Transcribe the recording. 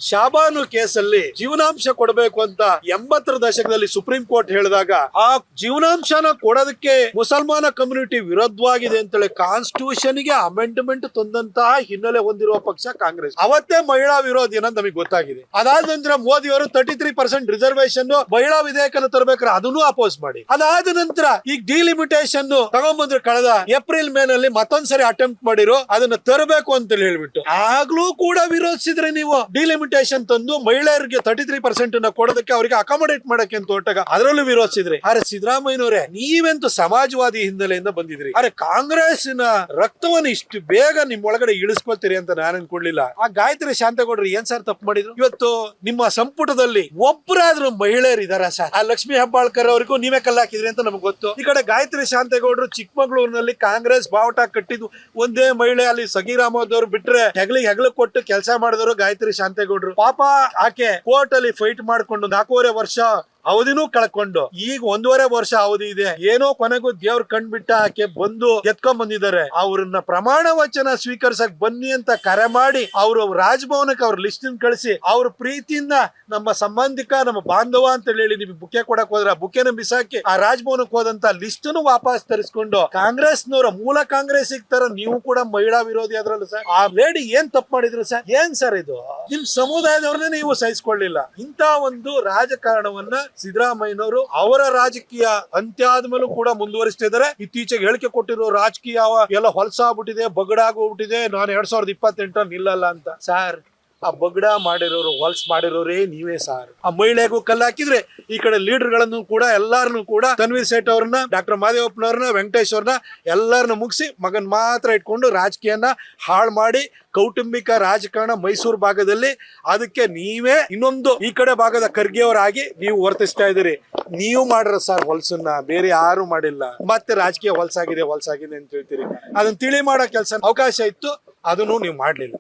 ಶಾಬಾನು ಕೇಸಲ್ಲಿ ಜೀವನಾಂಶ ಕೊಡಬೇಕು ಅಂತ 80ರ ದಶಕದಲ್ಲಿ ಸುಪ್ರೀಂ ಕೋರ್ಟ್ ಹೇಳಿದಾಗ ಆ ಜೀವನಾಂಶನ ಕೊಡೋದಕ್ಕೆ ಮುಸಲ್ಮಾನ ಕಮ್ಯುನಿಟಿ ವಿರುದ್ಧವಾಗಿದೆ ಅಂತೇಳಿ ಕಾನ್ಸ್ಟಿಟ್ಯೂಷನ್ ಗೆ ಅಮೆಂಡ್ಮೆಂಟ್ ತಂದಂತಹ ಹಿನ್ನೆಲೆ ಹೊಂದಿರುವ ಪಕ್ಷ ಕಾಂಗ್ರೆಸ್. ಅವತ್ತೇ ಮಹಿಳಾ ವಿರೋಧಿ ಅನ್ನೋದು ನಮಗೆ ಗೊತ್ತಾಗಿದೆ. ಅದಾದ ನಂತರ ಮೋದಿ ಅವರು 33% ರಿಸರ್ವೇಶನ್ ಮಹಿಳಾ ವಿಧೇಯಕನ ತರಬೇಕಾದ್ರೆ ಅದನ್ನು ಅಪೋಸ್ ಮಾಡಿ, ಅದಾದ ನಂತರ ಈಗ ಡಿಲಿಮಿಟೇಷನ್ ತಗೊಂಡ್ಬಂದ್ರೆ ಕಳೆದ ಏಪ್ರಿಲ್ ಮೇ ನಲ್ಲಿ ಮತ್ತೊಂದ್ಸರಿ ಅಟೆಂಪ್ಟ್ ಮಾಡಿರೋ ಅದನ್ನ ತರಬೇಕು ಅಂತ ಹೇಳ್ಬಿಟ್ಟು ಆಗ್ಲೂ ಕೂಡ ವಿರೋಧಿಸಿದ್ರೆ ನೀವು ಡಿಲಿಮಿಟೇಷನ್ ತಂದು ಮಹಿಳೆಯರಿಗೆ 33% ಕೊಡೋದಕ್ಕೆ ಅವರಿಗೆ ಅಕಾಮಡೇಟ್ ಮಾಡಕ್ಕೆ ಅಂತ ಹೊರಟಾಗ ಅದರಲ್ಲೂ ವಿರೋಧಿಸಿದ್ರಿ. ಆದ್ರೆ ಸಿದ್ದರಾಮಯ್ಯನವರೇ ನೀವೆಂತೂ ಸಮಾಜವಾದಿ ಹಿನ್ನೆಲೆಯಿಂದ ಬಂದಿದ್ರಿ. ಆದ್ರೆ ಕಾಂಗ್ರೆಸ್ನ ರಕ್ತವನ್ನು ಇಷ್ಟು ಬೇಗ ನಿಮ್ ಒಳಗಡೆ ಇಳಿಸ್ಕೊಳ್ತೀರಿ ಅಂತ ನಾನು ಅನ್ಕೊಳ್ಳಿಲ್ಲ. ಆ ಗಾಯತ್ರಿ ಶಾಂತಗೌಡರು ಏನ್ ಸರ್ ತಪ್ಪು ಮಾಡಿದ್ರು? ಇವತ್ತು ನಿಮ್ಮ ಸಂಪುಟದಲ್ಲಿ ಒಬ್ಬರಾದ್ರೂ ಮಹಿಳೆಯರು ಇದಾರ ಸರ್? ಆ ಲಕ್ಷ್ಮೀ ಹೆಬ್ಬಾಳ್ಕರ್ ಅವರಿಗೂ ನೀವೇ ಕಲ್ಲಾಕಿದ್ರಿ ಅಂತ ನಮ್ಗೆ ಗೊತ್ತು. ಈ ಕಡೆ ಗಾಯತ್ರಿ ಶಾಂತಗೌಡರು ಚಿಕ್ಕಮಗಳೂರಿನಲ್ಲಿ ಕಾಂಗ್ರೆಸ್ ಬಾವುಟ ಕಟ್ಟಿದ್ದು ಒಂದೇ ಮಹಿಳೆ, ಅಲ್ಲಿ ಸಗೀರ್ ಅಹಮದ್ ಅವರು ಬಿಟ್ರೆ ಹೆಗಲು ಕೊಟ್ಟು ಕೆಲಸ ಮಾಡಿದವರು ಗಾಯತ್ರಿ ಶಾಂತಗೌಡರು. ಪಾಪ ಆಕೆ ಕೋರ್ಟ್ ಅಲ್ಲಿ ಫೈಟ್ ಮಾಡ್ಕೊಂಡು 4.5 ವರ್ಷ ಅವಧಿನೂ ಕಳ್ಕೊಂಡು ಈಗ 1.5 ವರ್ಷ ಅವಧಿ ಇದೆ. ಏನೋ ಕೊನೆಗೂ ದೇವ್ರ ಕಂಡ್ಬಿಟ್ಟ ಆಕೆ ಬಂದು ಎತ್ಕೊಂಡ್ ಬಂದಿದ್ದಾರೆ. ಅವ್ರನ್ನ ಪ್ರಮಾಣ ವಚನ ಸ್ವೀಕರಿಸಕ್ ಬನ್ನಿ ಅಂತ ಕರೆ ಮಾಡಿ ಅವರು ರಾಜಭವನಕ್ಕೆ ಅವ್ರ ಲಿಸ್ಟ್ ಕಳಿಸಿ ಅವ್ರ ಪ್ರೀತಿಯಿಂದ ನಮ್ಮ ಸಂಬಂಧಿಕ ನಮ್ಮ ಬಾಂಧವ ಅಂತ ಹೇಳಿ ನಿಮ್ಗೆ ಬುಕ್ಕೆ ಕೊಡಕ್ ಹೋದ್ರ ಬುಕ್ಕೆನ ಬಿಸಾಕಿ ಆ ರಾಜಭವನಕ್ಕೆ ಹೋದಂತ ಲಿಸ್ಟ್ ವಾಪಸ್ ತರಿಸ್ಕೊಂಡು ಕಾಂಗ್ರೆಸ್ನವರ ಮೂಲ ಕಾಂಗ್ರೆಸ್ ತರ ನೀವು ಕೂಡ ಮಹಿಳಾ ವಿರೋಧಿ ಅದ್ರಲ್ಲ ಸರ್. ಆ ಲೇಡಿ ಏನ್ ತಪ್ಪು ಮಾಡಿದ್ರು ಸರ್? ಏನ್ ಸರ್ ಇದು? ನಿಮ್ ಸಮುದಾಯದವ್ರನ್ನೇ ನೀವು ಸಹಿಸ್ಕೊಳ್ಳಿಲ್ಲ. ಇಂತ ಒಂದು ರಾಜಕಾರಣವನ್ನ ಸಿದ್ದರಾಮಯ್ಯನವರು ಅವರ ರಾಜಕೀಯ ಅಂತ್ಯ ಆದ್ಮೇಲೂ ಕೂಡ ಮುಂದುವರಿಸ್ತಿದ್ದಾರೆ. ಇತ್ತೀಚೆಗೆ ಹೇಳಿಕೆ ಕೊಟ್ಟಿರೋ ರಾಜಕೀಯ ಎಲ್ಲ ಹೊಲಸಾಗ್ಬಿಟ್ಟಿದೆ, ಬಗಡಾಗೋಗ್ಬಿಟ್ಟಿದೆ, ನಾನು 2028 ನಿಲ್ಲಲ್ಲ ಅಂತ. ಸರ್, ಆ ಬಗಡ ಮಾಡಿರೋರು ಹೊಲ್ಸ್ ಮಾಡಿರೋರೇ ನೀವೇ ಸರ್. ಆ ಮಹಿಳೆಗೂ ಕಲ್ಲು ಹಾಕಿದ್ರೆ ಈ ಕಡೆ ಲೀಡರ್ ಗಳನ್ನು ಕೂಡ ಎಲ್ಲಾರನ್ನು ಕೂಡ ತನ್ವೀರ್ ಸೇಠ್ ಅವ್ರನ್ನ, ಡಾಕ್ಟರ್ ಮಾದೇವಪ್ಪನವ್ರನ್ನ, ವೆಂಕಟೇಶ್ ಅವ್ರನ್ನ ಎಲ್ಲರನ್ನ ಮುಗಿಸಿ ಮಗನ್ ಮಾತ್ರ ಇಟ್ಕೊಂಡು ರಾಜಕೀಯನ ಹಾಳು ಮಾಡಿ ಕೌಟುಂಬಿಕ ರಾಜಕಾರಣ ಮೈಸೂರು ಭಾಗದಲ್ಲಿ ಅದಕ್ಕೆ ನೀವೇ ಇನ್ನೊಂದು ಈ ಕಡೆ ಭಾಗದ ಖರ್ಗೆಯವರಾಗಿ ನೀವು ವರ್ತಿಸ್ತಾ ಇದ್ದೀರಿ. ನೀವು ಮಾಡ್ರ ಸರ್ ಹೊಲ್ಸನ್ನ, ಬೇರೆ ಯಾರು ಮಾಡಿಲ್ಲ. ಮತ್ತೆ ರಾಜಕೀಯ ಹೊಲ್ಸಾಗಿದೆ ಅಂತ ಹೇಳ್ತೀರಿ. ಅದನ್ನ ತಿಳಿ ಮಾಡೋ ಕೆಲಸ ಅವಕಾಶ ಇತ್ತು, ಅದನ್ನು ನೀವು ಮಾಡ್ಲಿಲ್ಲ.